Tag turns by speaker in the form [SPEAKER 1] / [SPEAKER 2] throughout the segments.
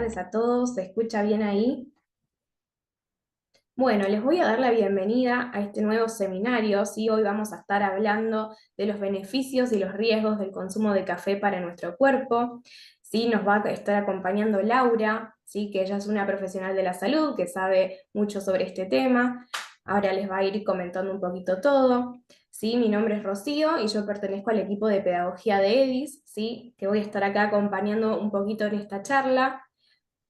[SPEAKER 1] tardes a todos. ¿Se escucha bien ahí? Bueno, les voy a dar la bienvenida a este nuevo seminario. ¿Sí? Hoy vamos a estar hablando de los beneficios y los riesgos del consumo de café para nuestro cuerpo. ¿Sí? Nos va a estar acompañando Laura, ¿sí? Que ella es una profesional de la salud que sabe mucho sobre este tema. Ahora les va a ir comentando un poquito todo. ¿Sí? Mi nombre es Rocío y yo pertenezco al equipo de pedagogía de EDIS, ¿sí? Que voy a estar acá acompañando un poquito en esta charla.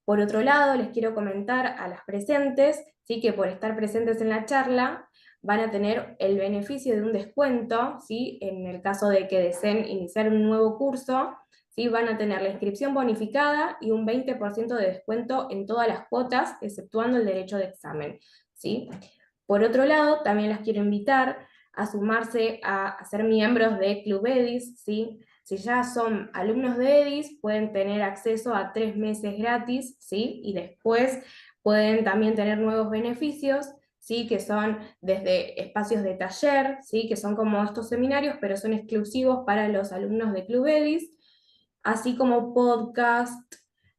[SPEAKER 1] Por otro lado, les quiero comentar a las presentes, ¿sí? Que por estar presentes en la charla van a tener el beneficio de un descuento, ¿sí? En el caso de que deseen iniciar un nuevo curso, ¿sí? Van a tener la inscripción bonificada y un 20% de descuento en todas las cuotas, exceptuando el derecho de examen, ¿sí? Por otro lado, también las quiero invitar a sumarse a ser miembros de Club EDIS, ¿sí? Si ya son alumnos de EDIS, pueden tener acceso a 3 meses gratis, ¿sí? Y después pueden también tener nuevos beneficios, ¿sí? Que son desde espacios de taller, ¿sí? Que son como estos seminarios, pero son exclusivos para los alumnos de Club EDIS, así como podcast,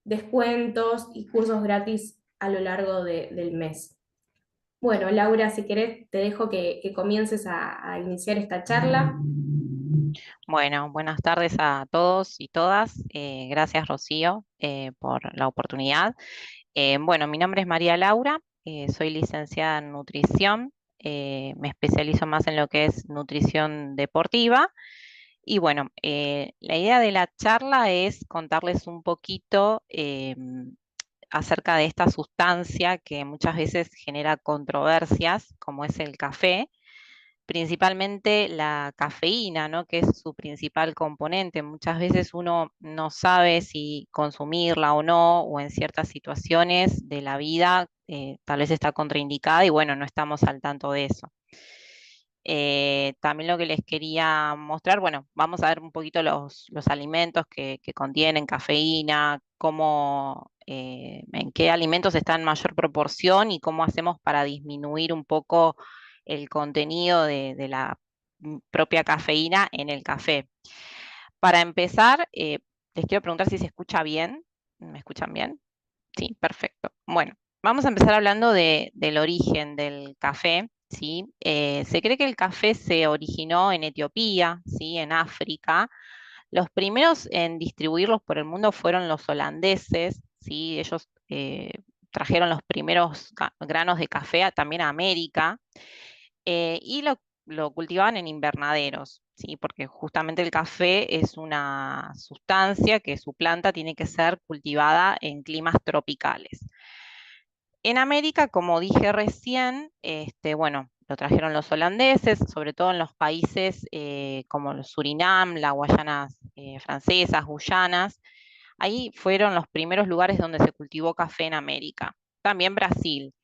[SPEAKER 1] descuentos y cursos gratis a lo largo del mes. Bueno, Laura, si querés, te dejo que comiences a iniciar esta charla.
[SPEAKER 2] Bueno, buenas tardes a todos y todas. Gracias, Rocío, por la oportunidad. Bueno, mi nombre es María Laura, soy licenciada en nutrición, me especializo más en lo que es nutrición deportiva. Y bueno, la idea de la charla es contarles un poquito acerca de esta sustancia que muchas veces genera controversias, como es el café, principalmente la cafeína, ¿no? Que es su principal componente. Muchas veces uno no sabe si consumirla o no, o en ciertas situaciones de la vida tal vez está contraindicada y bueno, no estamos al tanto de eso. También lo que les quería mostrar, bueno, vamos a ver un poquito los alimentos que contienen cafeína, cómo, en qué alimentos está en mayor proporción y cómo hacemos para disminuir un poco el contenido de la propia cafeína en el café. Para empezar, les quiero preguntar si se escucha bien. ¿Me escuchan bien? Sí, perfecto. Bueno, vamos a empezar hablando del origen del café, ¿sí? Se cree que el café se originó en Etiopía, ¿sí? En África. Los primeros en distribuirlos por el mundo fueron los holandeses, ¿sí? Ellos trajeron los primeros granos de café también a América y lo cultivaban en invernaderos, ¿sí? Porque justamente el café es una sustancia que su planta tiene que ser cultivada en climas tropicales. En América, como dije recién, bueno, lo trajeron los holandeses, sobre todo en los países como el Surinam, las Guayanas francesas, Guyanas. Ahí fueron los primeros lugares donde se cultivó café en América. También Brasil.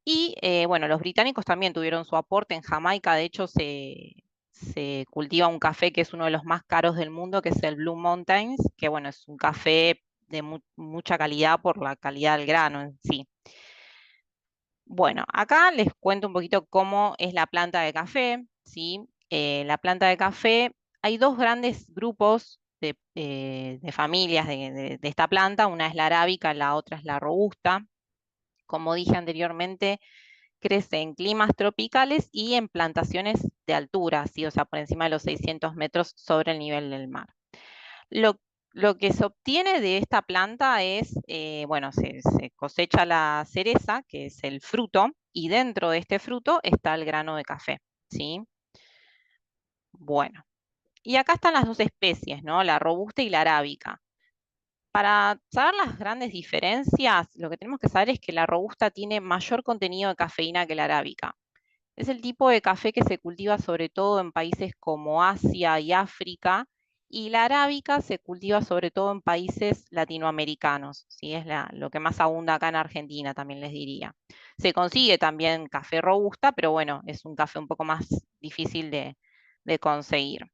[SPEAKER 2] Y bueno, los británicos también tuvieron su aporte. En Jamaica, de hecho, se cultiva un café que es uno de los más caros del mundo, que es el Blue Mountains, que bueno, es un café de mucha calidad por la calidad del grano en sí. Bueno, acá les cuento un poquito cómo es la planta de café, ¿sí? La planta de café, hay dos grandes grupos de familias de esta planta, una es la arábica, la otra es la robusta. Como dije anteriormente, crece en climas tropicales y en plantaciones de altura, ¿sí? O sea, por encima de los 600 metros sobre el nivel del mar. Lo, lo que se obtiene de esta planta es, bueno, se cosecha la cereza, que es el fruto, y dentro de este fruto está el grano de café, ¿sí? Bueno, y acá están las dos especies, ¿no? La robusta y la arábica. Para saber las grandes diferencias, lo que tenemos que saber es que la robusta tiene mayor contenido de cafeína que la arábica. Es el tipo de café que se cultiva sobre todo en países como Asia y África, y la arábica se cultiva sobre todo en países latinoamericanos, ¿sí? Es lo que más abunda acá en Argentina, también les diría. Se consigue también café robusta, pero bueno, es un café un poco más difícil de conseguir.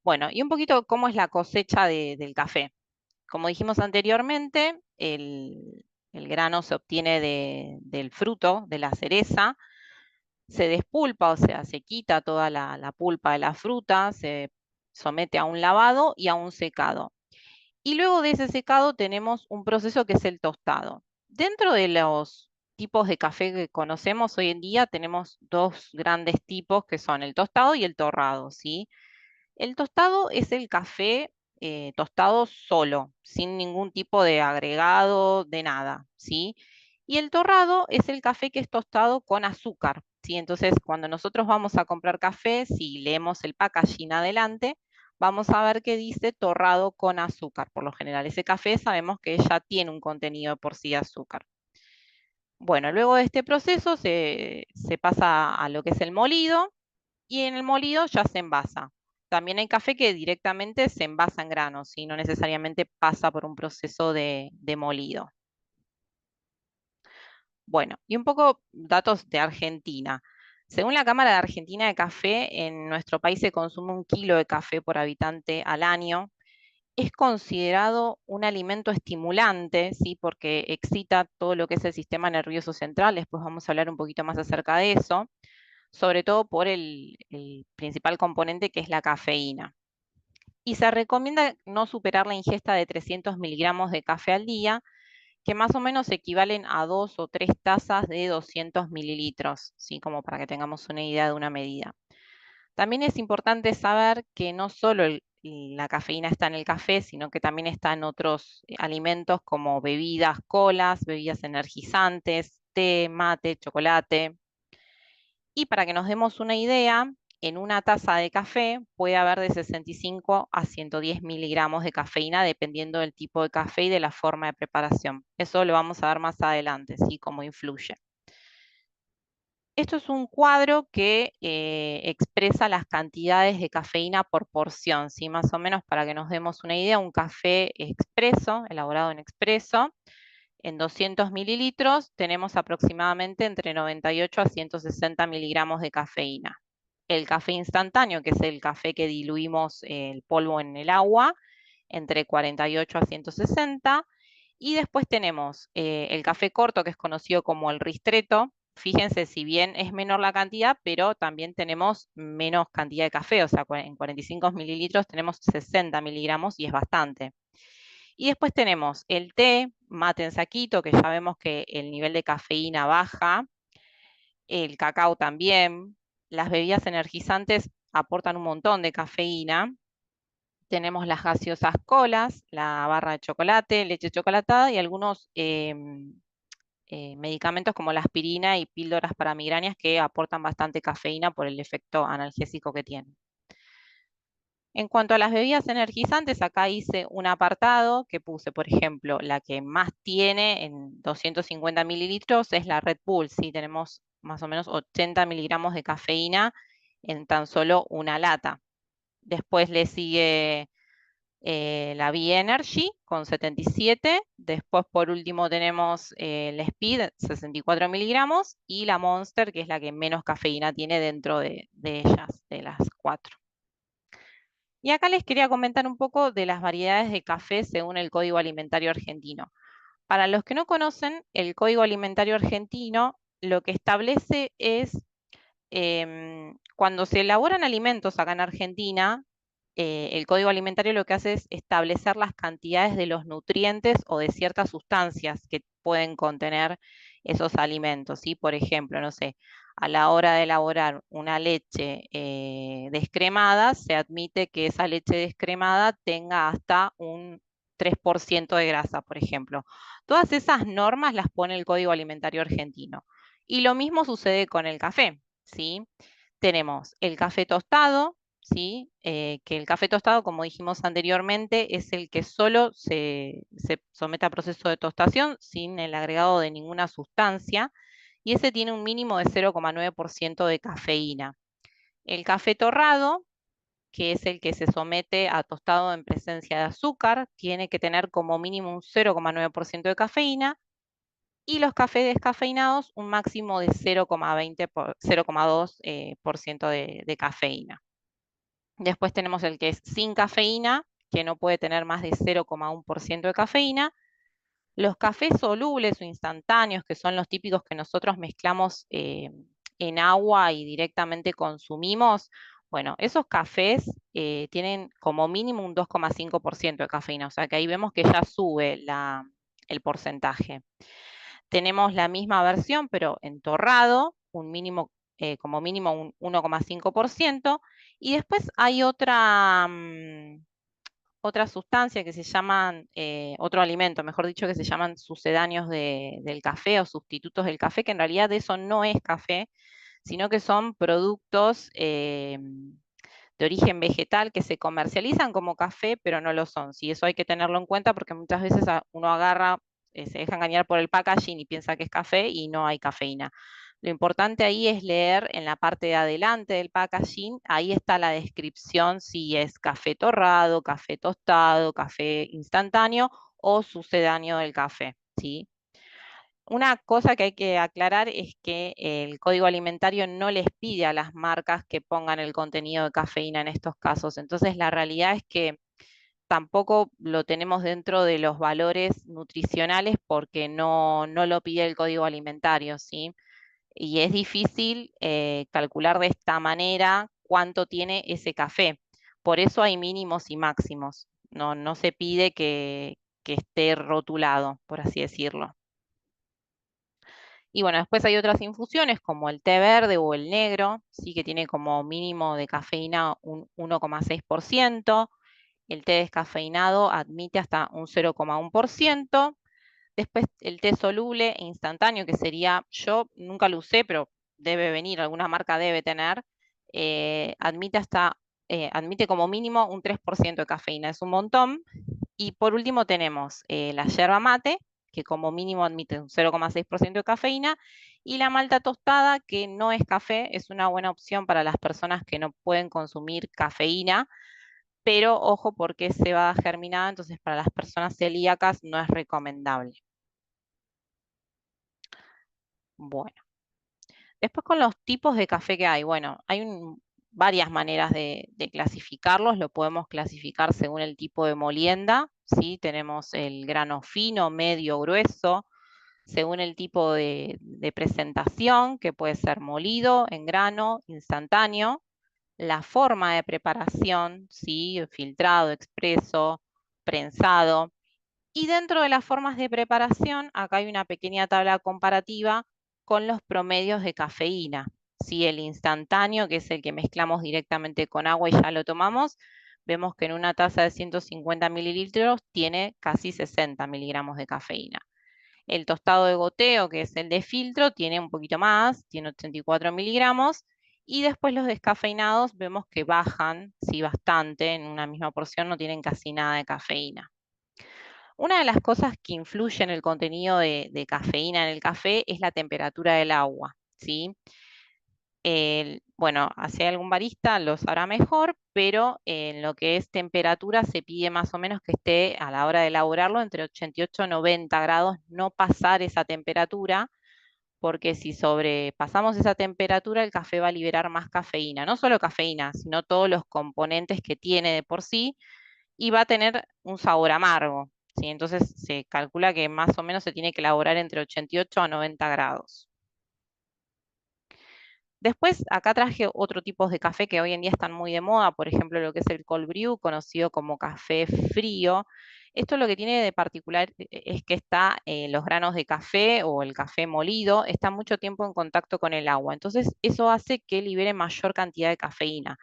[SPEAKER 2] Bueno, y un poquito cómo es la cosecha del café. Como dijimos anteriormente, el grano se obtiene del fruto, de la cereza, se despulpa, o sea, se quita toda la pulpa de la fruta, se somete a un lavado y a un secado. Y luego de ese secado tenemos un proceso que es el tostado. Dentro de los tipos de café que conocemos hoy en día, tenemos dos grandes tipos que son el tostado y el torrado, ¿sí? El tostado es el café tostado solo, sin ningún tipo de agregado, de nada, ¿sí? Y el torrado es el café que es tostado con azúcar, ¿sí? Entonces, cuando nosotros vamos a comprar café, si leemos el packaging adelante, vamos a ver que dice torrado con azúcar. Por lo general, ese café sabemos que ya tiene un contenido de por sí de azúcar. Bueno, luego de este proceso se pasa a lo que es el molido y en el molido ya se envasa. También hay café que directamente se envasa en granos y no necesariamente pasa por un proceso de molido. Bueno, y un poco datos de Argentina. Según la Cámara de Argentina de Café, en nuestro país se consume 1 kilo de café por habitante al año. Es considerado un alimento estimulante, ¿sí? Porque excita todo lo que es el sistema nervioso central. Después vamos a hablar un poquito más acerca de eso, sobre todo por el principal componente que es la cafeína. Y se recomienda no superar la ingesta de 300 miligramos de café al día, que más o menos equivalen a 2 o 3 tazas de 200 mililitros, ¿sí? Como para que tengamos una idea de una medida. También es importante saber que no solo la cafeína está en el café, sino que también está en otros alimentos como bebidas, colas, bebidas energizantes, té, mate, chocolate. Y para que nos demos una idea, en una taza de café puede haber de 65 a 110 miligramos de cafeína, dependiendo del tipo de café y de la forma de preparación. Eso lo vamos a ver más adelante, ¿sí? Cómo influye. Esto es un cuadro que expresa las cantidades de cafeína por porción, ¿sí? Más o menos para que nos demos una idea, un café expreso, elaborado en expreso, en 200 mililitros tenemos aproximadamente entre 98 a 160 miligramos de cafeína. El café instantáneo, que es el café que diluimos el polvo en el agua, entre 48 a 160. Y después tenemos el café corto, que es conocido como el ristretto. Fíjense, si bien es menor la cantidad, pero también tenemos menos cantidad de café, o sea, en 45 mililitros tenemos 60 miligramos y es bastante. Y después tenemos el té, mate en saquito, que ya vemos que el nivel de cafeína baja, el cacao también, las bebidas energizantes aportan un montón de cafeína. Tenemos las gaseosas colas, la barra de chocolate, leche chocolatada y algunos medicamentos como la aspirina y píldoras para migrañas que aportan bastante cafeína por el efecto analgésico que tienen. En cuanto a las bebidas energizantes, acá hice un apartado que puse, por ejemplo, la que más tiene en 250 mililitros es la Red Bull. Sí, tenemos más o menos 80 miligramos de cafeína en tan solo una lata. Después le sigue la B-Energy con 77. Después, por último, tenemos la Speed, 64 miligramos, y la Monster, que es la que menos cafeína tiene dentro de ellas, de las 4. Y acá les quería comentar un poco de las variedades de café según el Código Alimentario Argentino. Para los que no conocen, el Código Alimentario Argentino lo que establece es cuando se elaboran alimentos acá en Argentina, el Código Alimentario lo que hace es establecer las cantidades de los nutrientes o de ciertas sustancias que pueden contener esos alimentos, ¿sí? Por ejemplo, no sé, a la hora de elaborar una leche descremada, se admite que esa leche descremada tenga hasta un 3% de grasa, por ejemplo. Todas esas normas las pone el Código Alimentario Argentino. Y lo mismo sucede con el café, ¿sí? Tenemos el café tostado, ¿sí? Que el café tostado, como dijimos anteriormente, es el que solo se somete a proceso de tostación sin el agregado de ninguna sustancia, y ese tiene un mínimo de 0,9% de cafeína. El café torrado, que es el que se somete a tostado en presencia de azúcar, tiene que tener como mínimo un 0,9% de cafeína, y los cafés descafeinados un máximo de 0,2 por ciento de cafeína. Después tenemos el que es sin cafeína, que no puede tener más de 0,1% de cafeína. Los cafés solubles o instantáneos, que son los típicos que nosotros mezclamos en agua y directamente consumimos, Bueno, esos cafés tienen como mínimo un 2,5% de cafeína, o sea que ahí vemos que ya sube el porcentaje. Tenemos la misma versión, pero en torrado, como mínimo un 1,5%, y después hay otra sustancia que se llaman, otro alimento, mejor dicho, que se llaman sucedáneos del café o sustitutos del café, que en realidad eso no es café, sino que son productos de origen vegetal que se comercializan como café, pero no lo son. Sí, eso hay que tenerlo en cuenta porque muchas veces uno agarra, se deja engañar por el packaging y piensa que es café y no hay cafeína. Lo importante ahí es leer en la parte de adelante del packaging, ahí está la descripción si es café torrado, café tostado, café instantáneo o sucedáneo del café, ¿sí? Una cosa que hay que aclarar es que el código alimentario no les pide a las marcas que pongan el contenido de cafeína en estos casos. Entonces, la realidad es que tampoco lo tenemos dentro de los valores nutricionales porque no lo pide el código alimentario, ¿sí? Y es difícil calcular de esta manera cuánto tiene ese café. Por eso hay mínimos y máximos. No se pide que esté rotulado, por así decirlo. Y bueno, después hay otras infusiones como el té verde o el negro, sí que tiene como mínimo de cafeína un 1,6%. El té descafeinado admite hasta un 0,1%. Después el té soluble e instantáneo, que sería, yo nunca lo usé, pero debe venir, alguna marca debe tener, admite como mínimo un 3% de cafeína, es un montón. Y por último tenemos la yerba mate, que como mínimo admite un 0,6% de cafeína, y la malta tostada, que no es café, es una buena opción para las personas que no pueden consumir cafeína, pero ojo porque es cebada germinada, entonces para las personas celíacas no es recomendable. Bueno, después con los tipos de café que hay, bueno, hay varias maneras de clasificarlos, lo podemos clasificar según el tipo de molienda, ¿sí? Tenemos el grano fino, medio, grueso, según el tipo de presentación, que puede ser molido, en grano, instantáneo, la forma de preparación, ¿sí? Filtrado, expreso, prensado. Y dentro de las formas de preparación, acá hay una pequeña tabla comparativa con los promedios de cafeína. ¿Sí? El instantáneo, que es el que mezclamos directamente con agua y ya lo tomamos, vemos que en una taza de 150 mililitros tiene casi 60 miligramos de cafeína. El tostado de goteo, que es el de filtro, tiene un poquito más, tiene 84 miligramos. Y después los descafeinados vemos que bajan, sí, bastante, en una misma porción no tienen casi nada de cafeína. Una de las cosas que influye en el contenido de cafeína en el café es la temperatura del agua, ¿sí? Bueno, si hay algún barista lo sabrá mejor, pero en lo que es temperatura se pide más o menos que esté a la hora de elaborarlo entre 88 y 90 grados, no pasar esa temperatura, porque si sobrepasamos esa temperatura el café va a liberar más cafeína, no solo cafeína, sino todos los componentes que tiene de por sí y va a tener un sabor amargo, ¿sí? Entonces se calcula que más o menos se tiene que elaborar entre 88 a 90 grados. Después, acá traje otro tipo de café que hoy en día están muy de moda, por ejemplo, lo que es el cold brew, conocido como café frío. Esto lo que tiene de particular es que los granos de café o el café molido están mucho tiempo en contacto con el agua. Entonces, eso hace que libere mayor cantidad de cafeína.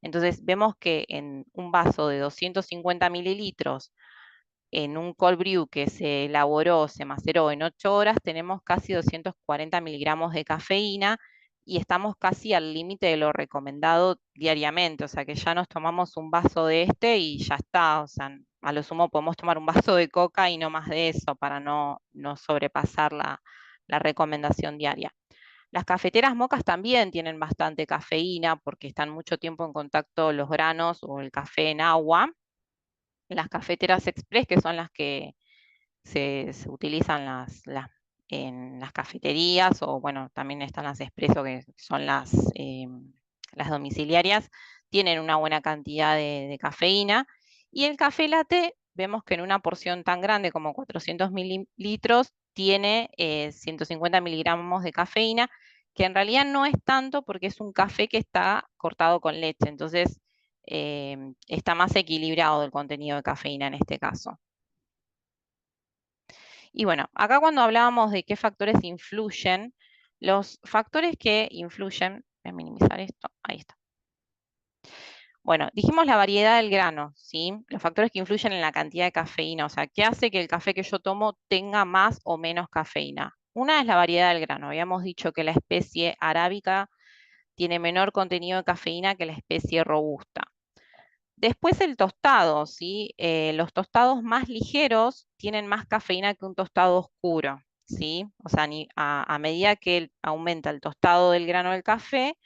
[SPEAKER 2] Entonces, vemos que en un vaso de 250 mililitros en un cold brew que se elaboró, se maceró en 8 horas, tenemos casi 240 miligramos de cafeína y estamos casi al límite de lo recomendado diariamente, o sea que ya nos tomamos un vaso de este y ya está, o sea, a lo sumo podemos tomar un vaso de coca y no más de eso para no sobrepasar la recomendación diaria. Las cafeteras mocas también tienen bastante cafeína porque están mucho tiempo en contacto los granos o el café en agua. Las cafeteras express, que son las que se utilizan en las cafeterías, o bueno, también están las expreso, que son las domiciliarias, tienen una buena cantidad de cafeína. Y el café latte, vemos que en una porción tan grande como 400 mililitros, tiene 150 miligramos de cafeína, que en realidad no es tanto porque es un café que está cortado con leche, entonces está más equilibrado el contenido de cafeína en este caso. Y bueno, acá cuando hablábamos de qué factores influyen, los factores que influyen, voy a minimizar esto, ahí está. Bueno, dijimos la variedad del grano, ¿sí? Los factores que influyen en la cantidad de cafeína, o sea, ¿qué hace que el café que yo tomo tenga más o menos cafeína? Una es la variedad del grano. Habíamos dicho que la especie arábica tiene menor contenido de cafeína que la especie robusta. Después el tostado, ¿sí? Los tostados más ligeros tienen más cafeína que un tostado oscuro, ¿sí? O sea, a medida que aumenta el tostado del grano del café,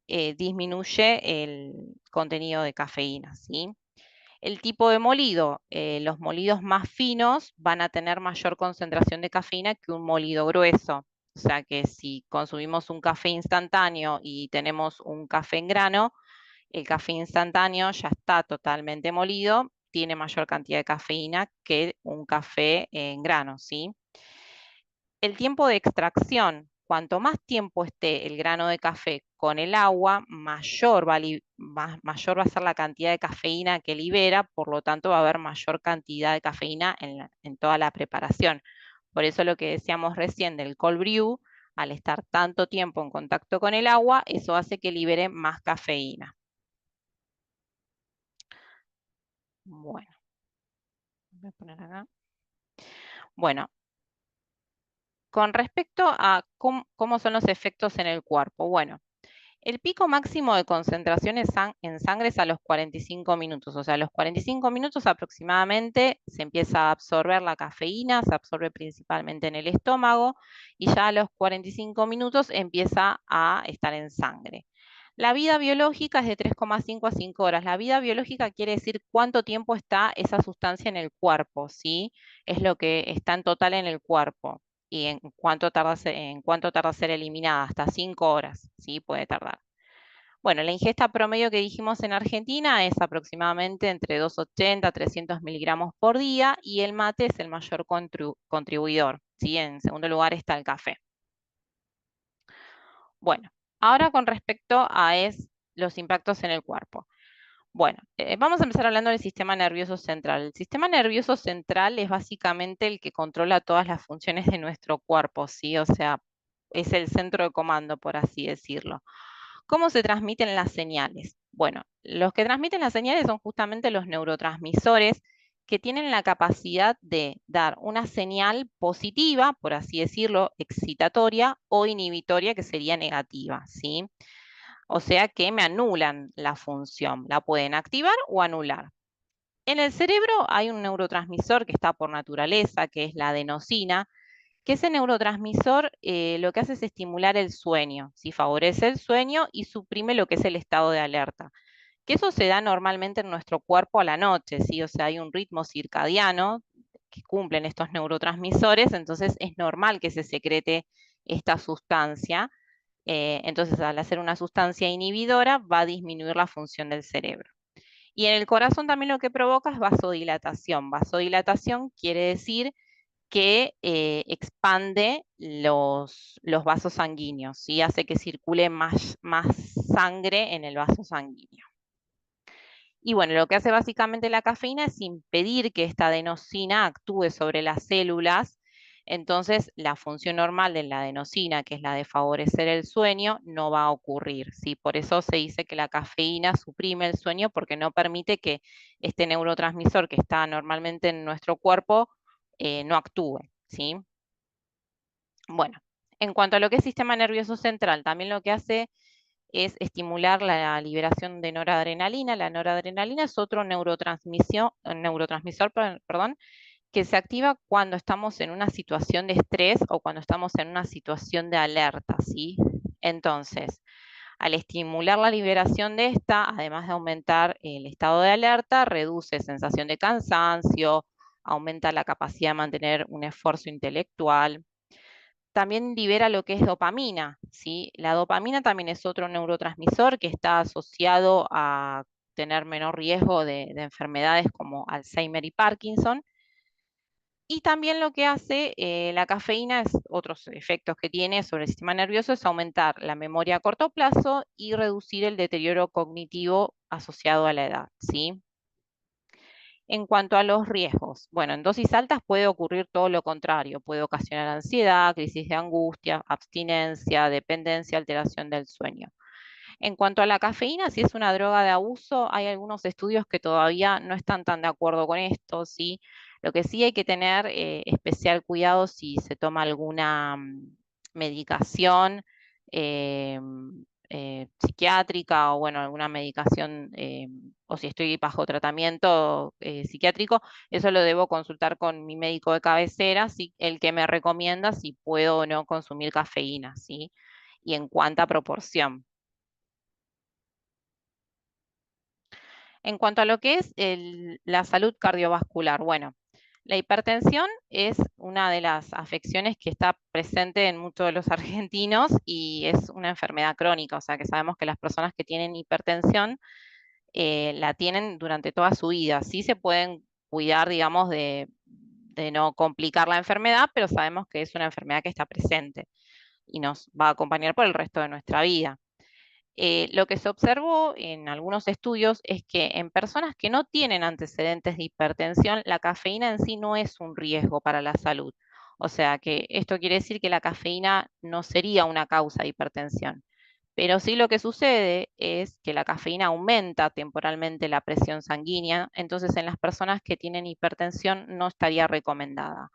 [SPEAKER 2] disminuye el contenido de cafeína, ¿sí? El tipo de molido, los molidos más finos van a tener mayor concentración de cafeína que un molido grueso. O sea que si consumimos un café instantáneo y tenemos un café en grano, el café instantáneo ya está totalmente molido, tiene mayor cantidad de cafeína que un café en grano, ¿sí? El tiempo de extracción, cuanto más tiempo esté el grano de café con el agua, mayor va a ser la cantidad de cafeína que libera, por lo tanto va a haber mayor cantidad de cafeína en toda la preparación. Por eso lo que decíamos recién del cold brew, al estar tanto tiempo en contacto con el agua, eso hace que libere más cafeína. Bueno, voy a poner acá. Bueno, con respecto a cómo son los efectos en el cuerpo. Bueno, el pico máximo de concentración en sangre es a los 45 minutos, o sea, a los 45 minutos aproximadamente se empieza a absorber la cafeína, se absorbe principalmente en el estómago y ya a los 45 minutos empieza a estar en sangre. La vida biológica es de 3,5 a 5 horas. La vida biológica quiere decir cuánto tiempo está esa sustancia en el cuerpo, ¿sí? Es lo que está en total en el cuerpo y en cuánto tarda en ser eliminada, hasta 5 horas, ¿sí? Puede tardar. Bueno, la ingesta promedio que dijimos en Argentina es aproximadamente entre 280 a 300 miligramos por día y el mate es el mayor contribuidor, ¿sí? En segundo lugar está el café. Bueno, ahora con respecto a los impactos en el cuerpo. Bueno, vamos a empezar hablando del sistema nervioso central. El sistema nervioso central es básicamente el que controla todas las funciones de nuestro cuerpo, ¿sí? O sea, es el centro de comando, por así decirlo. ¿Cómo se transmiten las señales? Bueno, los que transmiten las señales son justamente los neurotransmisores que tienen la capacidad de dar una señal positiva, por así decirlo, excitatoria o inhibitoria, que sería negativa, ¿sí? O sea que me anulan la función, la pueden activar o anular. En el cerebro hay un neurotransmisor que está por naturaleza, que es la adenosina, que ese neurotransmisor lo que hace es estimular el sueño, ¿sí? Favorece el sueño y suprime lo que es el estado de alerta. Que eso se da normalmente en nuestro cuerpo a la noche, ¿sí? O sea, hay un ritmo circadiano que cumplen estos neurotransmisores, entonces es normal que se secrete esta sustancia. Entonces, al hacer una sustancia inhibidora, va a disminuir la función del cerebro. Y en el corazón también lo que provoca es vasodilatación. Vasodilatación quiere decir que expande los vasos sanguíneos y hace que circule más sangre en el vaso sanguíneo. Y bueno, lo que hace básicamente la cafeína es impedir que esta adenosina actúe sobre las células. Entonces, la función normal de la adenosina, que es la de favorecer el sueño, no va a ocurrir, ¿sí? Por eso se dice que la cafeína suprime el sueño porque no permite que este neurotransmisor que está normalmente en nuestro cuerpo no actúe, ¿sí? Bueno, en cuanto a lo que es sistema nervioso central, también lo que hace es estimular la liberación de noradrenalina. La noradrenalina es otro neurotransmisor, perdón, que se activa cuando estamos en una situación de estrés o cuando estamos en una situación de alerta, ¿sí? Entonces, al estimular la liberación de esta, además de aumentar el estado de alerta, reduce sensación de cansancio, aumenta la capacidad de mantener un esfuerzo intelectual. También libera lo que es dopamina, ¿sí? La dopamina también es otro neurotransmisor que está asociado a tener menor riesgo de enfermedades como Alzheimer y Parkinson. Y también lo que hace la cafeína, es otros efectos que tiene sobre el sistema nervioso, es aumentar la memoria a corto plazo y reducir el deterioro cognitivo asociado a la edad, ¿sí? En cuanto a los riesgos, bueno, en dosis altas puede ocurrir todo lo contrario, puede ocasionar ansiedad, crisis de angustia, abstinencia, dependencia, alteración del sueño. En cuanto a la cafeína, si es una droga de abuso, hay algunos estudios que todavía no están tan de acuerdo con esto, ¿sí? Lo que sí hay que tener especial cuidado si se toma alguna medicación eh, psiquiátrica o, bueno, alguna medicación o si estoy bajo tratamiento psiquiátrico, eso lo debo consultar con mi médico de cabecera, ¿sí? El que me recomienda si puedo o no consumir cafeína, ¿sí? Y en cuánta proporción. En cuanto a lo que es la salud cardiovascular, bueno, la hipertensión es una de las afecciones que está presente en muchos de los argentinos y es una enfermedad crónica, o sea que sabemos que las personas que tienen hipertensión la tienen durante toda su vida. Sí se pueden cuidar, digamos, de no complicar la enfermedad, pero sabemos que es una enfermedad que está presente y nos va a acompañar por el resto de nuestra vida. Lo que se observó en algunos estudios es que en personas que no tienen antecedentes de hipertensión, la cafeína en sí no es un riesgo para la salud. O sea que esto quiere decir que la cafeína no sería una causa de hipertensión. Pero sí lo que sucede es que la cafeína aumenta temporalmente la presión sanguínea, entonces en las personas que tienen hipertensión no estaría recomendada.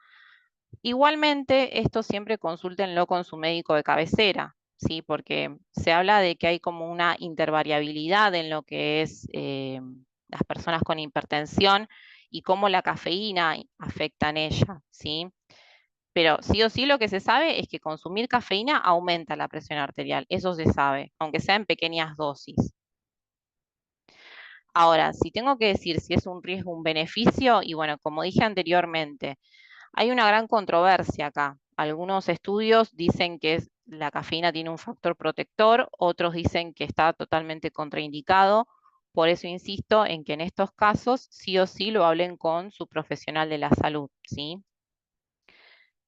[SPEAKER 2] Igualmente, esto siempre consúltenlo con su médico de cabecera, ¿sí? Porque se habla de que hay como una intervariabilidad en lo que es las personas con hipertensión y cómo la cafeína afecta en ella, ¿sí? Pero sí o sí lo que se sabe es que consumir cafeína aumenta la presión arterial, eso se sabe, aunque sea en pequeñas dosis. Ahora, si tengo que decir si es un riesgo o un beneficio, y bueno, como dije anteriormente, hay una gran controversia acá. Algunos estudios dicen que la cafeína tiene un factor protector, otros dicen que está totalmente contraindicado. Por eso insisto en que en estos casos sí o sí lo hablen con su profesional de la salud, ¿sí?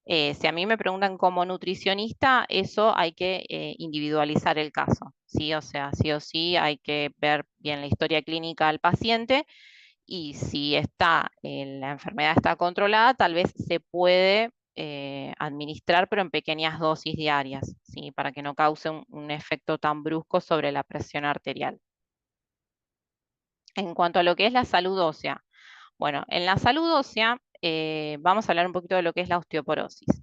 [SPEAKER 2] Si a mí me preguntan como nutricionista, eso hay que individualizar el caso, ¿sí? O sea, sí o sí hay que ver bien la historia clínica del paciente y si la enfermedad está controlada, tal vez se puede administrar, pero en pequeñas dosis diarias, ¿sí? Para que no cause un efecto tan brusco sobre la presión arterial. En cuanto a lo que es la salud ósea, bueno, en la salud ósea vamos a hablar un poquito de lo que es la osteoporosis.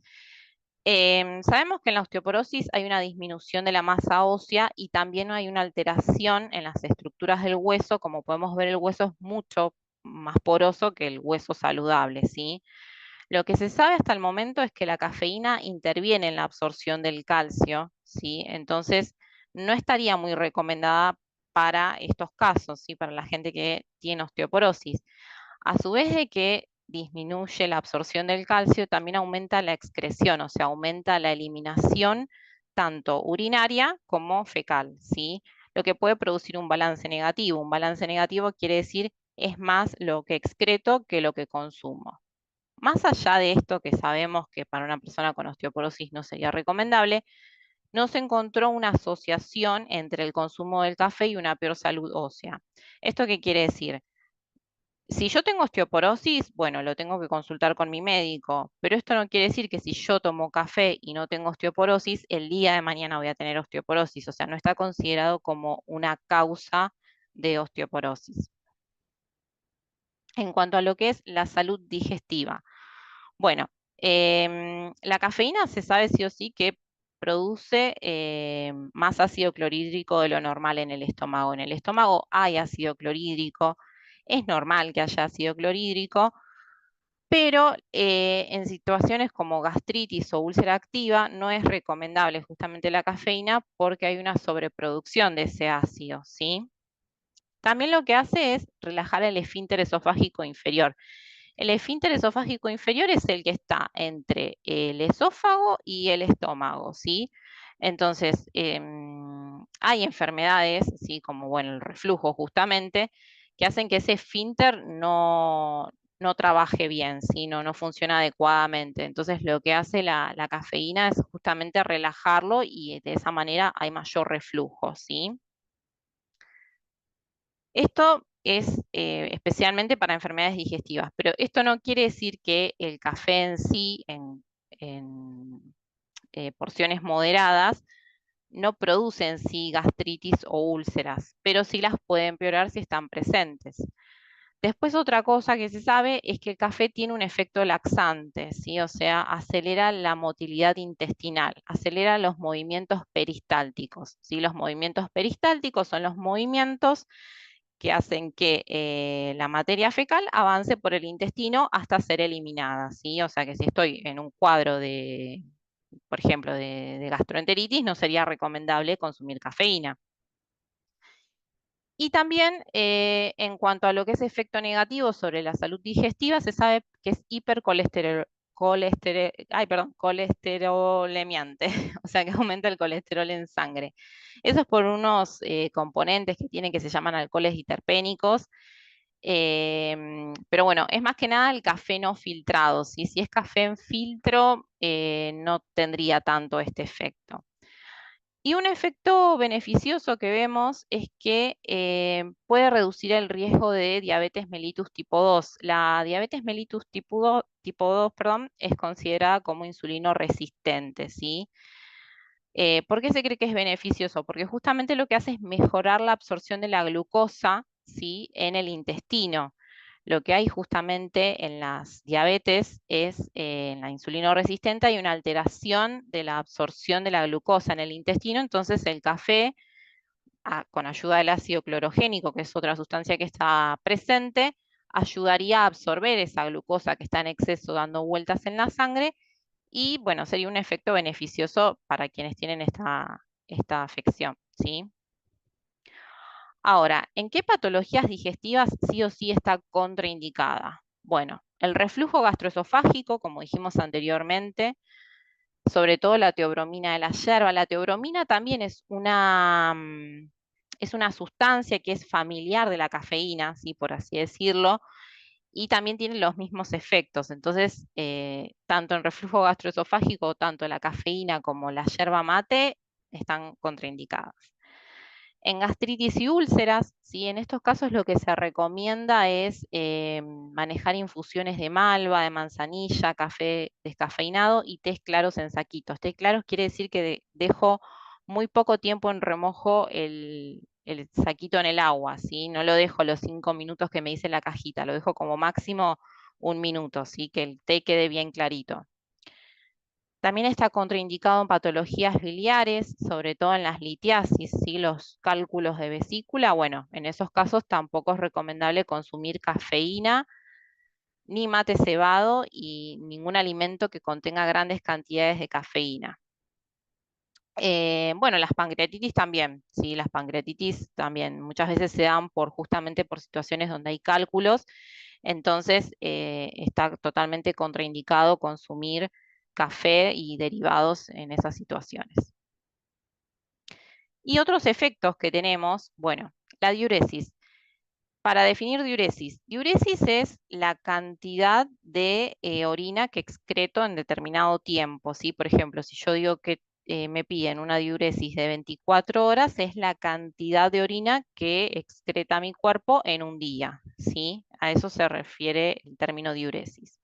[SPEAKER 2] Sabemos que en la osteoporosis hay una disminución de la masa ósea y también hay una alteración en las estructuras del hueso. Como podemos ver, el hueso es mucho más poroso que el hueso saludable, ¿sí? Lo que se sabe hasta el momento es que la cafeína interviene en la absorción del calcio, ¿sí? Entonces, no estaría muy recomendada para estos casos, ¿sí? Para la gente que tiene osteoporosis. A su vez de que disminuye la absorción del calcio, también aumenta la excreción, o sea, aumenta la eliminación tanto urinaria como fecal, ¿sí? Lo que puede producir un balance negativo. Un balance negativo quiere decir es más lo que excreto que lo que consumo. Más allá de esto, que sabemos que para una persona con osteoporosis no sería recomendable, no se encontró una asociación entre el consumo del café y una peor salud ósea. ¿Esto qué quiere decir? Si yo tengo osteoporosis, bueno, lo tengo que consultar con mi médico, pero esto no quiere decir que si yo tomo café y no tengo osteoporosis, el día de mañana voy a tener osteoporosis, o sea, no está considerado como una causa de osteoporosis. En cuanto a lo que es la salud digestiva, bueno, la cafeína se sabe sí o sí que produce más ácido clorhídrico de lo normal en el estómago. En el estómago hay ácido clorhídrico, es normal que haya ácido clorhídrico, pero en situaciones como gastritis o úlcera activa no es recomendable justamente la cafeína porque hay una sobreproducción de ese ácido, ¿sí? También lo que hace es relajar el esfínter esofágico inferior. El esfínter esofágico inferior es el que está entre el esófago y el estómago, ¿sí? Entonces, hay enfermedades, ¿sí? Como bueno, el reflujo justamente, que hacen que ese esfínter no trabaje bien, ¿sí? No funciona adecuadamente. Entonces lo que hace la cafeína es justamente relajarlo y de esa manera hay mayor reflujo, ¿sí? Esto es especialmente para enfermedades digestivas, pero esto no quiere decir que el café en sí, en porciones moderadas, no produce en sí gastritis o úlceras, pero sí las puede empeorar si están presentes. Después otra cosa que se sabe es que el café tiene un efecto laxante, ¿sí? O sea, acelera la motilidad intestinal, acelera los movimientos peristálticos, ¿sí? Los movimientos peristálticos son los movimientos que hacen que la materia fecal avance por el intestino hasta ser eliminada, ¿sí? O sea que si estoy en un cuadro de, por ejemplo, de gastroenteritis, no sería recomendable consumir cafeína. Y también en cuanto a lo que es efecto negativo sobre la salud digestiva, se sabe que es colesterolemiante, o sea que aumenta el colesterol en sangre. Eso es por unos componentes que tiene que se llaman alcoholes diterpénicos. Pero bueno, es más que nada el café no filtrado, ¿sí? Si es café en filtro, no tendría tanto este efecto. Y un efecto beneficioso que vemos es que puede reducir el riesgo de diabetes mellitus tipo 2. La diabetes mellitus tipo 2, perdón, es considerada como insulino resistente, ¿sí? ¿Por qué se cree que es beneficioso? Porque justamente lo que hace es mejorar la absorción de la glucosa, ¿sí? En el intestino. Lo que hay justamente en las diabetes es, en la insulino resistente, hay una alteración de la absorción de la glucosa en el intestino, entonces el café, con ayuda del ácido clorogénico, que es otra sustancia que está presente, ayudaría a absorber esa glucosa que está en exceso dando vueltas en la sangre y bueno, sería un efecto beneficioso para quienes tienen esta afección, ¿sí? Ahora, ¿en qué patologías digestivas sí o sí está contraindicada? Bueno, el reflujo gastroesofágico, como dijimos anteriormente, sobre todo la teobromina de la yerba. La teobromina también es una sustancia que es familiar de la cafeína, ¿sí? Por así decirlo, y también tiene los mismos efectos. Entonces, tanto en reflujo gastroesofágico, tanto la cafeína como la yerba mate están contraindicadas. En gastritis y úlceras, ¿sí? En estos casos lo que se recomienda es manejar infusiones de malva, de manzanilla, café descafeinado y tés claros en saquitos. Tés claros quiere decir que dejo muy poco tiempo en remojo el saquito en el agua, ¿sí? No lo dejo los 5 minutos que me dice la cajita, lo dejo como máximo 1 minuto, ¿sí? Que el té quede bien clarito. También está contraindicado en patologías biliares, sobre todo en las litiasis, ¿sí? Los cálculos de vesícula. Bueno, en esos casos tampoco es recomendable consumir cafeína, ni mate cebado y ningún alimento que contenga grandes cantidades de cafeína. Bueno, las pancreatitis también, sí, las pancreatitis también muchas veces se dan justamente por situaciones donde hay cálculos, entonces está totalmente contraindicado consumir café y derivados en esas situaciones. Y otros efectos que tenemos, bueno, la diuresis. Para definir diuresis, diuresis es la cantidad de orina que excreto en determinado tiempo, ¿sí? Por ejemplo, si yo digo que me piden una diuresis de 24 horas, es la cantidad de orina que excreta mi cuerpo en un día, ¿sí? A eso se refiere el término diuresis.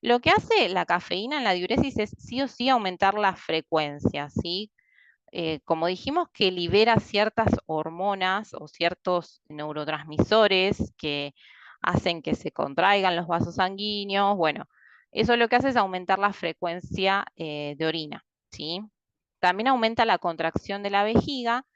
[SPEAKER 2] Lo que hace la cafeína en la diuresis es sí o sí aumentar la frecuencia, ¿sí? Como dijimos, que libera ciertas hormonas o ciertos neurotransmisores que hacen que se contraigan los vasos sanguíneos. Bueno, eso lo que hace es aumentar la frecuencia de orina, ¿sí? También aumenta la contracción de la vejiga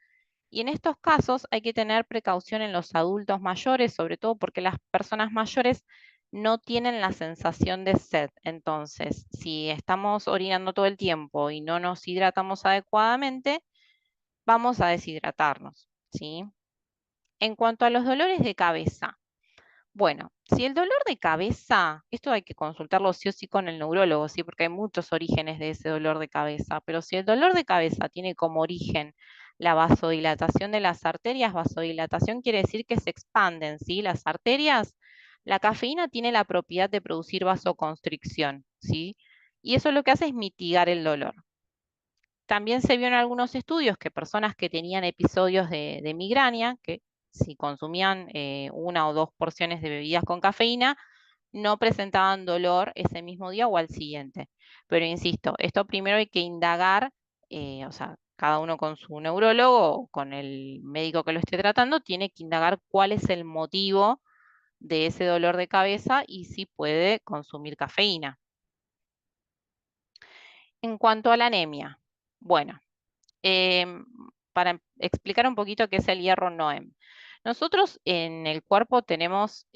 [SPEAKER 2] y en estos casos hay que tener precaución en los adultos mayores, sobre todo porque las personas mayores no tienen la sensación de sed. Entonces, si estamos orinando todo el tiempo y no nos hidratamos adecuadamente, vamos a deshidratarnos, ¿sí? En cuanto a los dolores de cabeza, bueno, si el dolor de cabeza, esto hay que consultarlo sí o sí con el neurólogo, ¿sí? Porque hay muchos orígenes de ese dolor de cabeza, pero si el dolor de cabeza tiene como origen la vasodilatación de las arterias, vasodilatación quiere decir que se expanden, ¿sí? Las arterias La cafeína tiene la propiedad de producir vasoconstricción, ¿sí? Y eso lo que hace es mitigar el dolor. También se vio en algunos estudios que personas que tenían episodios de migraña, que si consumían una o dos porciones de bebidas con cafeína, no presentaban dolor ese mismo día o al siguiente. Pero insisto, esto primero hay que indagar, o sea, cada uno con su neurólogo o con el médico que lo esté tratando, tiene que indagar cuál es el motivo de ese dolor de cabeza y si puede consumir cafeína. En cuanto a la anemia, bueno, para explicar un poquito qué es el hierro NOEM. Nosotros en el cuerpo tenemos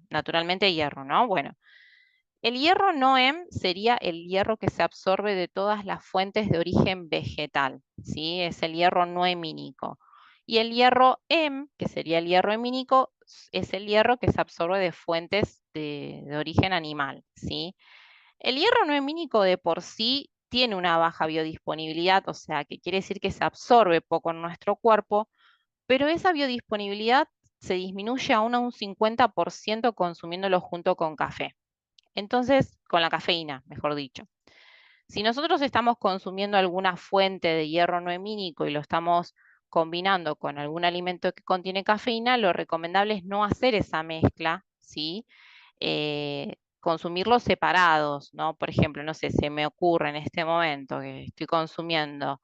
[SPEAKER 2] naturalmente hierro, ¿no? Bueno, el hierro NOEM sería el hierro que se absorbe de todas las fuentes de origen vegetal, ¿sí? Es el hierro noemínico. Y el hierro EM, que sería el hierro hemínico, es el hierro que se absorbe de fuentes de origen animal, ¿sí? El hierro noemínico de por sí tiene una baja biodisponibilidad, o sea, que quiere decir que se absorbe poco en nuestro cuerpo, pero esa biodisponibilidad se disminuye aún a un 50% consumiéndolo junto con café. Entonces, con la cafeína, mejor dicho. Si nosotros estamos consumiendo alguna fuente de hierro noemínico y lo estamos combinando con algún alimento que contiene cafeína, lo recomendable es no hacer esa mezcla, ¿sí? Consumirlos separados, ¿no? Por ejemplo, no sé, se me ocurre en este momento que estoy consumiendo,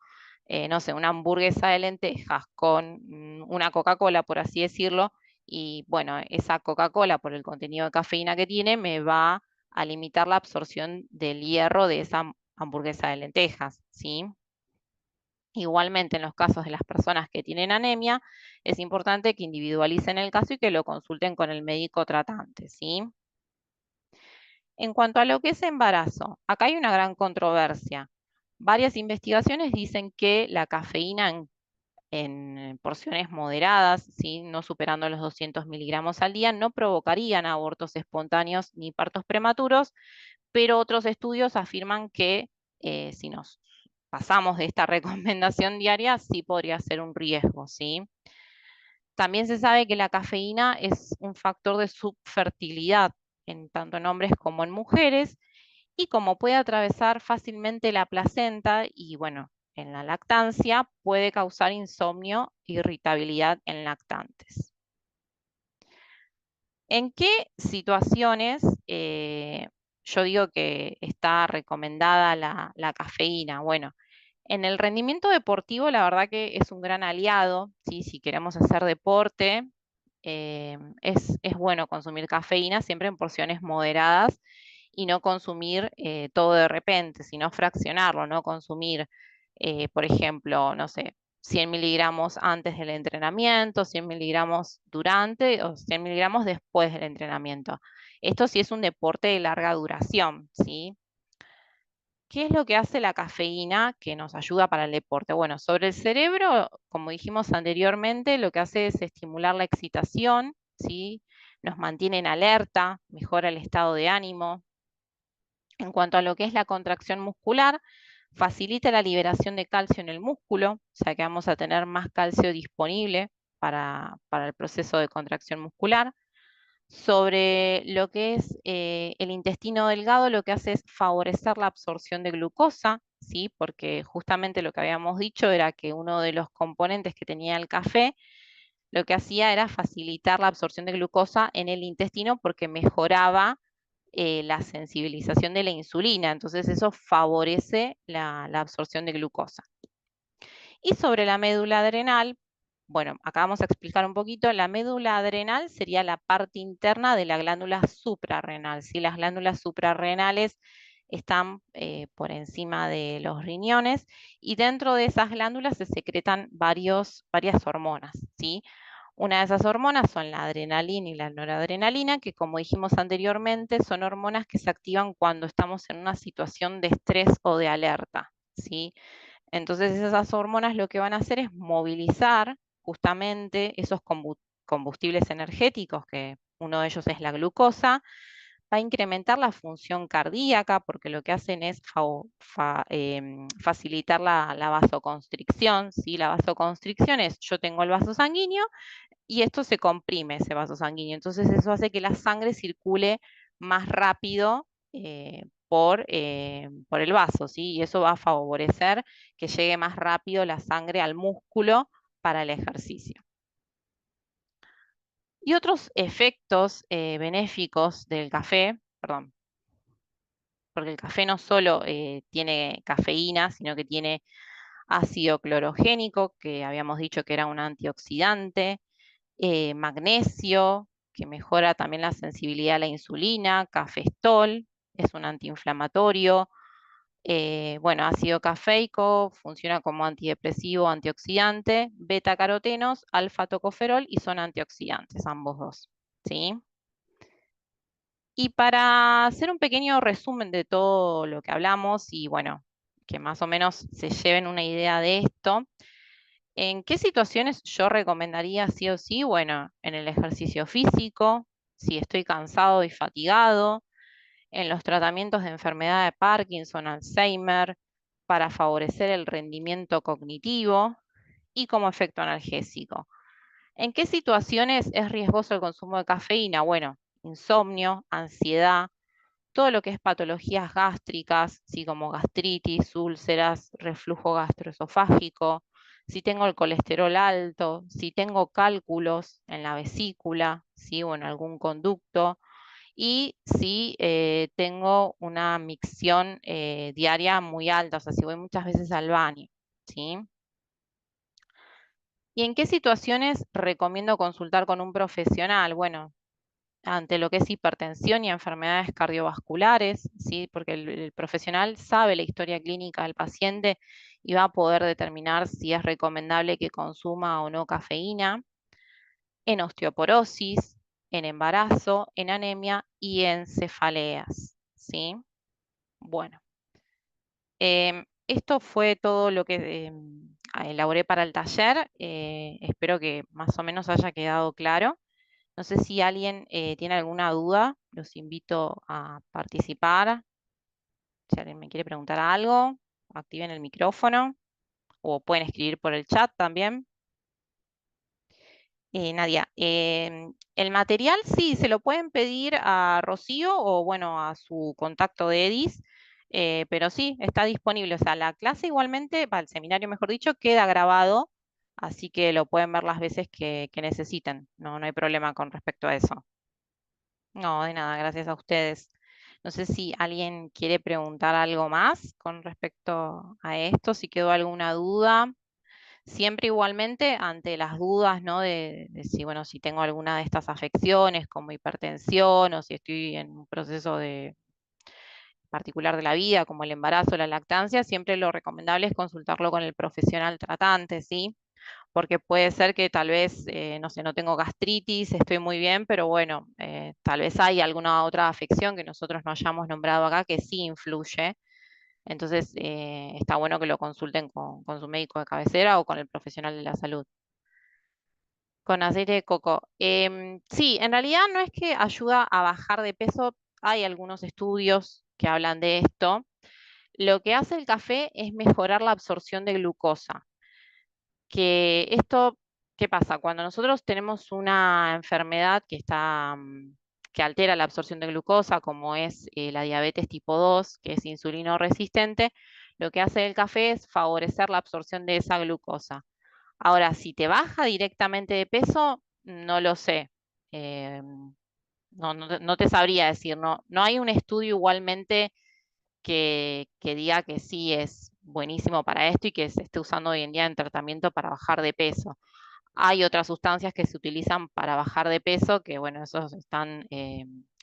[SPEAKER 2] no sé, una hamburguesa de lentejas con una Coca-Cola, por así decirlo, y bueno, esa Coca-Cola, por el contenido de cafeína que tiene, me va a limitar la absorción del hierro de esa hamburguesa de lentejas, ¿sí? Igualmente, en los casos de las personas que tienen anemia, es importante que individualicen el caso y que lo consulten con el médico tratante, ¿sí? En cuanto a lo que es embarazo, acá hay una gran controversia. Varias investigaciones dicen que la cafeína en porciones moderadas, ¿sí? No superando los 200 miligramos al día, no provocarían abortos espontáneos ni partos prematuros, pero otros estudios afirman que si nos pasamos de esta recomendación diaria, sí podría ser un riesgo, ¿sí? También se sabe que la cafeína es un factor de subfertilidad, tanto en hombres como en mujeres, y como puede atravesar fácilmente la placenta y bueno, en la lactancia puede causar insomnio e irritabilidad en lactantes. ¿En qué situaciones yo digo que está recomendada la cafeína? Bueno, en el rendimiento deportivo la verdad que es un gran aliado, ¿sí? Si queremos hacer deporte, es bueno consumir cafeína siempre en porciones moderadas y no consumir todo de repente, sino fraccionarlo, no consumir, por ejemplo, no sé, 100 miligramos antes del entrenamiento, 100 miligramos durante o 100 miligramos después del entrenamiento. Esto sí es un deporte de larga duración, ¿sí? ¿Qué es lo que hace la cafeína que nos ayuda para el deporte? Bueno, sobre el cerebro, como dijimos anteriormente, lo que hace es estimular la excitación, ¿sí? Nos mantiene en alerta, mejora el estado de ánimo. En cuanto a lo que es la contracción muscular, facilita la liberación de calcio en el músculo, o sea que vamos a tener más calcio disponible para el proceso de contracción muscular. Sobre lo que es el intestino delgado, lo que hace es favorecer la absorción de glucosa, ¿sí? Porque justamente lo que habíamos dicho era que uno de los componentes que tenía el café, lo que hacía era facilitar la absorción de glucosa en el intestino porque mejoraba la sensibilización de la insulina, entonces eso favorece la absorción de glucosa. Y sobre la médula adrenal, bueno, acá vamos a explicar un poquito. La médula adrenal sería la parte interna de la glándula suprarrenal. ¿Sí? Las glándulas suprarrenales están por encima de los riñones y dentro de esas glándulas se secretan varias hormonas. ¿Sí? Una de esas hormonas son la adrenalina y la noradrenalina, que como dijimos anteriormente, son hormonas que se activan cuando estamos en una situación de estrés o de alerta. ¿Sí? Entonces esas hormonas lo que van a hacer es movilizar justamente esos combustibles energéticos, que uno de ellos es la glucosa, va a incrementar la función cardíaca porque lo que hacen es facilitar la vasoconstricción, ¿sí? La vasoconstricción es, yo tengo el vaso sanguíneo y esto se comprime, ese vaso sanguíneo. Entonces eso hace que la sangre circule más rápido por el vaso, ¿sí? Y eso va a favorecer que llegue más rápido la sangre al músculo para el ejercicio. Y otros efectos benéficos del café, perdón, porque el café no solo tiene cafeína, sino que tiene ácido clorogénico, que habíamos dicho que era un antioxidante, magnesio, que mejora también la sensibilidad a la insulina, cafestol, es un antiinflamatorio, bueno, ácido cafeico, funciona como antidepresivo, antioxidante, beta-carotenos, alfa-tocoferol y son antioxidantes, ambos dos, ¿sí? Y para hacer un pequeño resumen de todo lo que hablamos y bueno, que más o menos se lleven una idea de esto, ¿en qué situaciones yo recomendaría sí o sí? Bueno, en el ejercicio físico, si estoy cansado y fatigado, en los tratamientos de enfermedad de Parkinson, Alzheimer, para favorecer el rendimiento cognitivo y como efecto analgésico. ¿En qué situaciones es riesgoso el consumo de cafeína? Bueno, insomnio, ansiedad, todo lo que es patologías gástricas, ¿sí? Como gastritis, úlceras, reflujo gastroesofágico, si tengo el colesterol alto, si tengo cálculos en la vesícula, ¿sí? O en algún conducto, y si tengo una micción diaria muy alta, o sea, si voy muchas veces al baño, ¿sí? ¿Y en qué situaciones recomiendo consultar con un profesional? Bueno, ante lo que es hipertensión y enfermedades cardiovasculares, ¿sí? Porque el profesional sabe la historia clínica del paciente y va a poder determinar si es recomendable que consuma o no cafeína, en osteoporosis, en embarazo, en anemia y en cefaleas, ¿sí? Bueno, esto fue todo lo que elaboré para el taller. Espero que más o menos haya quedado claro. No sé si alguien tiene alguna duda, los invito a participar. Si alguien me quiere preguntar algo, activen el micrófono o pueden escribir por el chat también. Nadia, el material sí, se lo pueden pedir a Rocío o bueno, a su contacto de Edis, pero sí, está disponible. O sea, la clase igualmente, para el seminario mejor dicho, queda grabado, así que lo pueden ver las veces que necesiten. No, no hay problema con respecto a eso. No, de nada, gracias a ustedes. No sé si alguien quiere preguntar algo más con respecto a esto, si quedó alguna duda. Siempre igualmente ante las dudas, ¿no? De si, bueno, si tengo alguna de estas afecciones como hipertensión o si estoy en un proceso de particular de la vida, como el embarazo, la lactancia, siempre lo recomendable es consultarlo con el profesional tratante, ¿sí? Porque puede ser que tal vez, no sé, no tengo gastritis, estoy muy bien, pero bueno, tal vez hay alguna otra afección que nosotros no hayamos nombrado acá que sí influye. Entonces, está bueno que lo consulten con su médico de cabecera o con el profesional de la salud. Con aceite de coco. Sí, en realidad no es que ayuda a bajar de peso. Hay algunos estudios que hablan de esto. Lo que hace el café es mejorar la absorción de glucosa. Que esto, ¿qué pasa? Cuando nosotros tenemos una enfermedad que altera la absorción de glucosa, como es la diabetes tipo 2, que es insulino resistente, lo que hace el café es favorecer la absorción de esa glucosa. Ahora, si te baja directamente de peso, no lo sé. Eh, no te sabría decir, no hay un estudio igualmente que diga que sí es buenísimo para esto y que se esté usando hoy en día en tratamiento para bajar de peso. Hay otras sustancias que se utilizan para bajar de peso que, bueno, esos están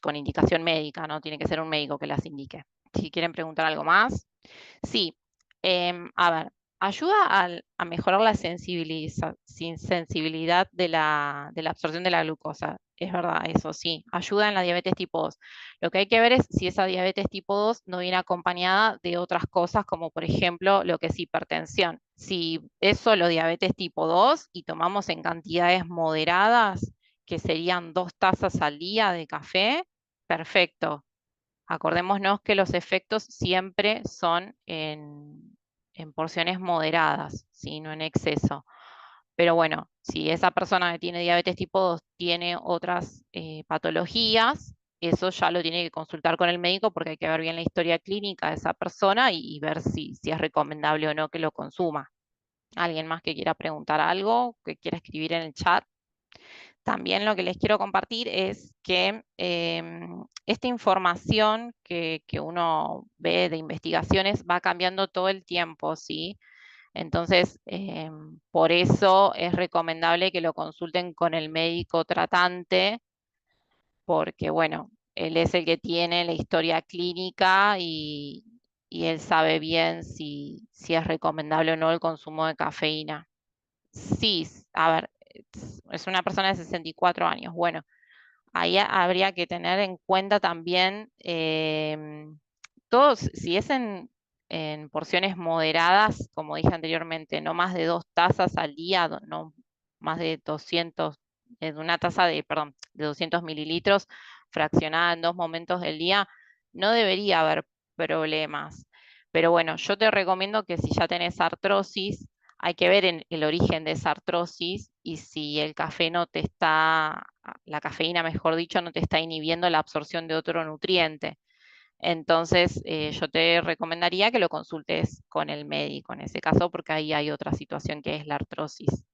[SPEAKER 2] con indicación médica, ¿no? Tiene que ser un médico que las indique. Si quieren preguntar algo más. Sí, a ver, ayuda a mejorar la sensibilidad de la absorción de la glucosa. Es verdad, eso sí, ayuda en la diabetes tipo 2. Lo que hay que ver es si esa diabetes tipo 2 no viene acompañada de otras cosas, como por ejemplo lo que es hipertensión. Si es solo diabetes tipo 2 y tomamos en cantidades moderadas, que serían 2 tazas al día de café, perfecto. Acordémonos que los efectos siempre son en porciones moderadas, ¿sí? No en exceso. Pero bueno, si esa persona que tiene diabetes tipo 2 tiene otras patologías, eso ya lo tiene que consultar con el médico porque hay que ver bien la historia clínica de esa persona y ver si es recomendable o no que lo consuma. ¿Alguien más que quiera preguntar algo, que quiera escribir en el chat? También lo que les quiero compartir es que esta información que uno ve de investigaciones va cambiando todo el tiempo, ¿sí? Entonces, por eso es recomendable que lo consulten con el médico tratante, porque, bueno, él es el que tiene la historia clínica y él sabe bien si es recomendable o no el consumo de cafeína. Sí, a ver, es una persona de 64 años. Bueno, ahí habría que tener en cuenta también todos, si es en porciones moderadas, como dije anteriormente, no más de 2 tazas al día, no más de 200, de una taza de, perdón, de 200 mililitros fraccionada en 2 momentos del día, no debería haber problemas. Pero bueno, yo te recomiendo que si ya tenés artrosis, hay que ver en el origen de esa artrosis y si el café no te está, la cafeína, mejor dicho, no te está inhibiendo la absorción de otro nutriente. Entonces, yo te recomendaría que lo consultes con el médico en ese caso, porque ahí hay otra situación que es la artrosis.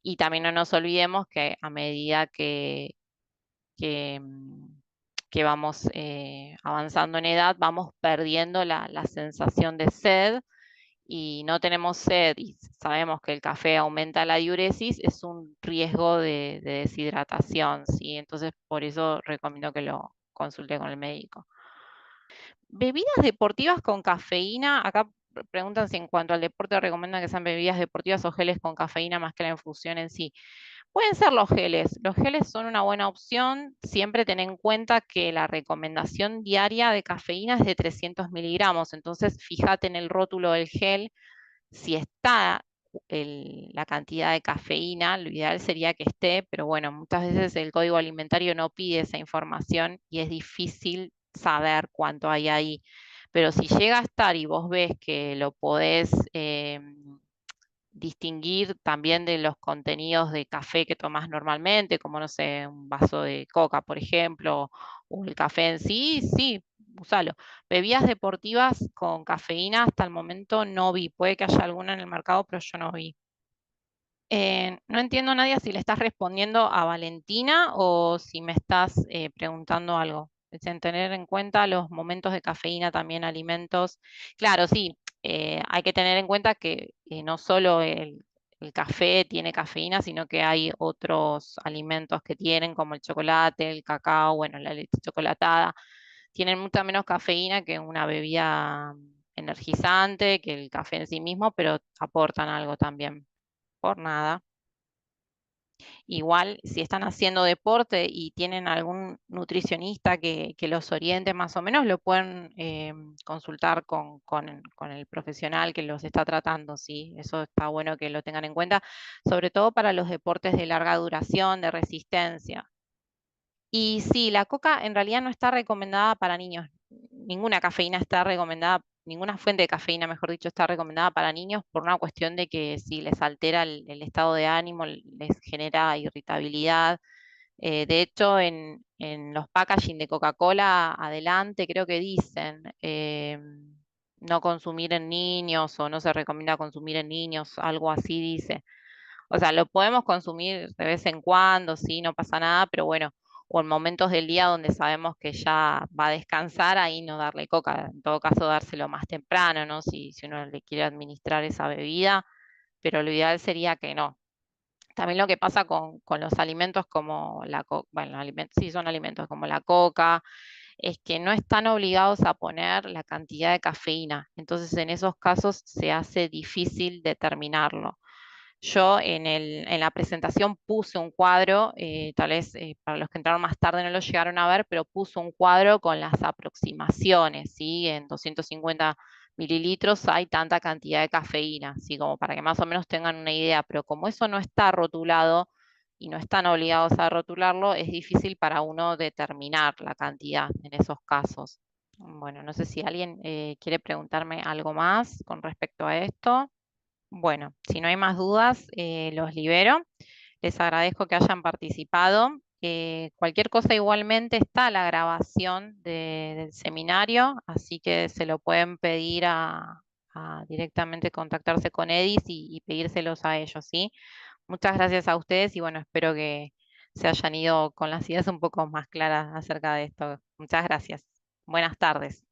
[SPEAKER 2] Y también no nos olvidemos que a medida que, mm, que vamos avanzando en edad, vamos perdiendo la sensación de sed y no tenemos sed y sabemos que el café aumenta la diuresis, es un riesgo de deshidratación, ¿sí? Entonces, por eso recomiendo que lo consulte con el médico. Bebidas deportivas con cafeína, acá preguntan si en cuanto al deporte recomiendan que sean bebidas deportivas o geles con cafeína más que la infusión en sí. Pueden ser los geles. Los geles son una buena opción. Siempre ten en cuenta que la recomendación diaria de cafeína es de 300 miligramos. Entonces, fíjate en el rótulo del gel si está la cantidad de cafeína. Lo ideal sería que esté, pero bueno, muchas veces el código alimentario no pide esa información y es difícil saber cuánto hay ahí. Pero si llega a estar y vos ves que lo podés distinguir también de los contenidos de café que tomás normalmente, como no sé, un vaso de coca, por ejemplo, o el café en sí, sí, úsalo. Bebidas deportivas con cafeína hasta el momento no vi. Puede que haya alguna en el mercado, pero yo no vi. No entiendo, Nadia, si le estás respondiendo a Valentina o si me estás preguntando algo. Es en tener en cuenta los momentos de cafeína, también alimentos. Claro, sí, hay que tener en cuenta que no solo el café tiene cafeína, sino que hay otros alimentos que tienen, como el chocolate, el cacao, bueno, la leche chocolatada. Tienen mucha menos cafeína que una bebida energizante, que el café en sí mismo, pero aportan algo también. Por nada. Igual, si están haciendo deporte y tienen algún nutricionista que los oriente más o menos, lo pueden consultar con el profesional que los está tratando, ¿sí? Eso está bueno que lo tengan en cuenta, sobre todo para los deportes de larga duración, de resistencia. Y sí, la coca en realidad no está recomendada para niños. Ninguna cafeína está recomendada, ninguna fuente de cafeína, mejor dicho, está recomendada para niños por una cuestión de que si les altera el estado de ánimo, les genera irritabilidad. De hecho, en los packaging de Coca-Cola, adelante creo que dicen no consumir en niños o no se recomienda consumir en niños, algo así dice. O sea, lo podemos consumir de vez en cuando, sí, no pasa nada, pero bueno, o en momentos del día donde sabemos que ya va a descansar, ahí no darle coca, en todo caso dárselo más temprano, ¿no? Si uno le quiere administrar esa bebida, pero lo ideal sería que no. También lo que pasa con los alimentos como la coca, bueno, alimentos, sí son alimentos como la coca, es que no están obligados a poner la cantidad de cafeína. Entonces, en esos casos se hace difícil determinarlo. Yo en la presentación puse un cuadro, tal vez para los que entraron más tarde no lo llegaron a ver, pero puse un cuadro con las aproximaciones, ¿sí? En 250 mililitros hay tanta cantidad de cafeína, ¿sí? Como para que más o menos tengan una idea, pero como eso no está rotulado, y no están obligados a rotularlo, es difícil para uno determinar la cantidad en esos casos. Bueno, no sé si alguien quiere preguntarme algo más con respecto a esto. Bueno, si no hay más dudas, los libero. Les agradezco que hayan participado. Cualquier cosa igualmente está la grabación del seminario, así que se lo pueden pedir a directamente contactarse con Edis y pedírselos a ellos, ¿sí? Muchas gracias a ustedes y bueno, espero que se hayan ido con las ideas un poco más claras acerca de esto. Muchas gracias. Buenas tardes.